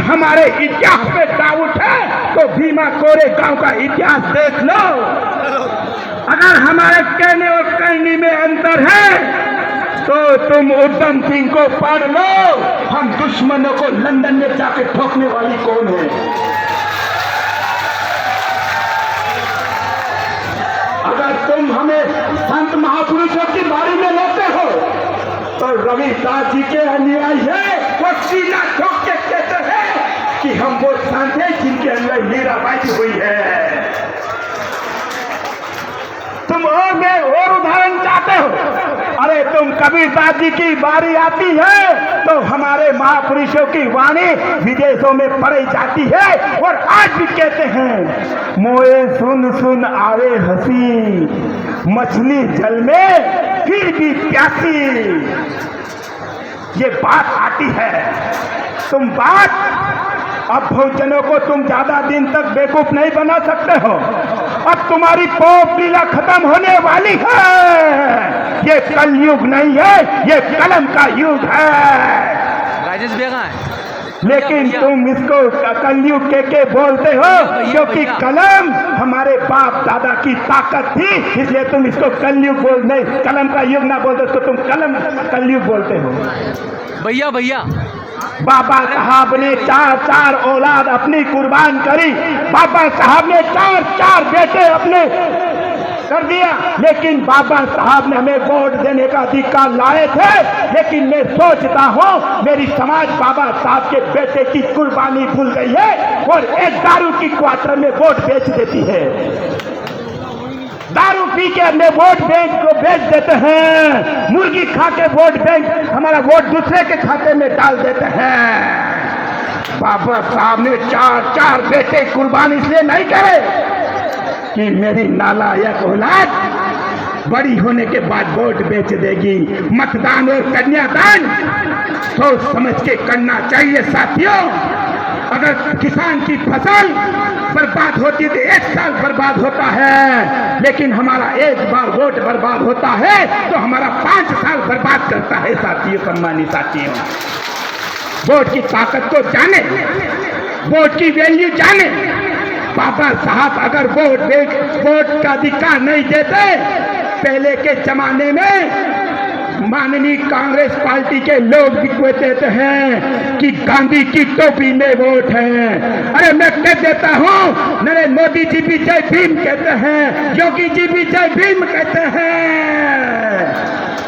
हमारे इतिहास में डाउट है तो भीमा कोरे गांव का इतिहास देख लो। अगर हमारे कहने और करने में अंतर है तो तुम उधम सिंह को पढ़ लो। हम दुश्मनों को लंदन में जाके ठोकने वाली कौन है? अगर तुम हमें संत महापुरुषों के बारे में लेते हो तो रविदास जी के अनुयायी है, वो सीना ठोक के कहते हैं कि हम वो संत हैं जिनके अंदर मीराबाई हुई है। तुम और उदाहरण चाहते हो? अरे तुम कबीरदास जी की बारी आती है तो हमारे महापुरुषों की वाणी विदेशों में पढ़ी जाती है और आज भी कहते हैं, मोए सुन सुन आवे हंसी, मछली जल में फिर भी प्यासी। ये बात आती है। तुम बात अब बहुजनों को तुम ज्यादा दिन तक बेवकूफ नहीं बना सकते हो। अब तुम्हारी पोप लीला खत्म होने वाली है। ये कलयुग नहीं है, ये कलम का युग है। राजेश बेगा है। लेकिन तुम इसको कलयुग के बोलते हो क्योंकि कलम हमारे बाप दादा की ताकत थी, इसलिए तुम इसको कलयुग बोल नहीं, कलम का युग ना बोलते उसको तुम कलयुग बोलते हो। भैया भैया बाबा साहब ने 4 औलाद अपनी कुर्बान करी। बाबा साहब ने 4 बेटे अपने कर दिया, लेकिन बाबा साहब ने हमें वोट देने का अधिकार लाए थे। लेकिन मैं सोचता हूँ मेरी समाज बाबा साहब के बेटे की कुर्बानी भूल गई है और एक दारू की क्वार्टर में वोट बेच देती है। दारू पी के अपने वोट बैंक को बेच देते हैं, मुर्गी खा के वोट बैंक हमारा वोट दूसरे के खाते में डाल देते हैं। बाबा साहब ने 4 बेटे कुर्बानी इसलिए नहीं करे कि मेरी नालायक औलाद बड़ी होने के बाद वोट बेच देगी। मतदान और कन्यादान सोच समझ के करना चाहिए साथियों। अगर किसान की फसल बर्बाद होती है तो 1 साल बर्बाद होता है, लेकिन हमारा एक बार वोट बर्बाद होता है तो हमारा 5 साल बर्बाद करता है। साथियों, सम्मानित साथियों, वोट की ताकत को जाने, वोट की वैल्यू जाने। बाबा साहब अगर वोट का अधिकार नहीं देते, पहले के जमाने में माननीय कांग्रेस पार्टी के लोग भी कहते हैं कि गांधी की टोपी में वोट है। अरे मैं कह देता हूँ, नरेंद्र मोदी जी भी जय भीम कहते हैं, योगी जी भी जय भीम कहते हैं।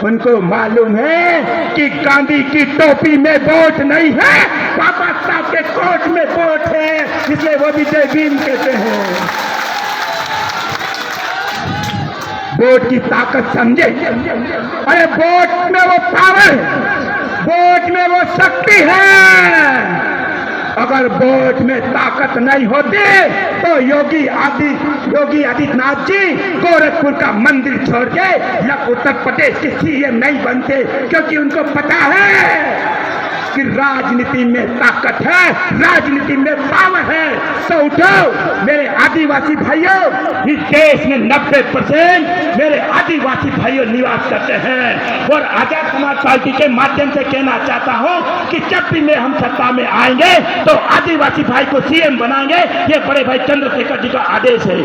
उनको मालूम है कि गांधी की टोपी में वोट नहीं है, बाबा साहब के कोट में वोट है, इसलिए वो भी जय भीम कहते हैं। वोट की ताकत समझे। अरे वोट में वो पावर, वोट में वो शक्ति है। अगर वोट में ताकत नहीं होती तो योगी आदित्यनाथ जी गोरखपुर का मंदिर छोड़ के उत्तर प्रदेश के सीएम नहीं बनते, क्योंकि उनको पता है कि राजनीति में ताकत है, राजनीति में पावर है। तो उठो मेरे आदिवासी भाइयों, इस देश में 90% मेरे आदिवासी भाइयों निवास करते हैं और आजाद समाज पार्टी के माध्यम से कहना चाहता हूं कि जब भी हम सत्ता में आएंगे तो आदिवासी भाई को सीएम बनाएंगे। ये बड़े भाई चंद्रशेखर जी का आदेश है।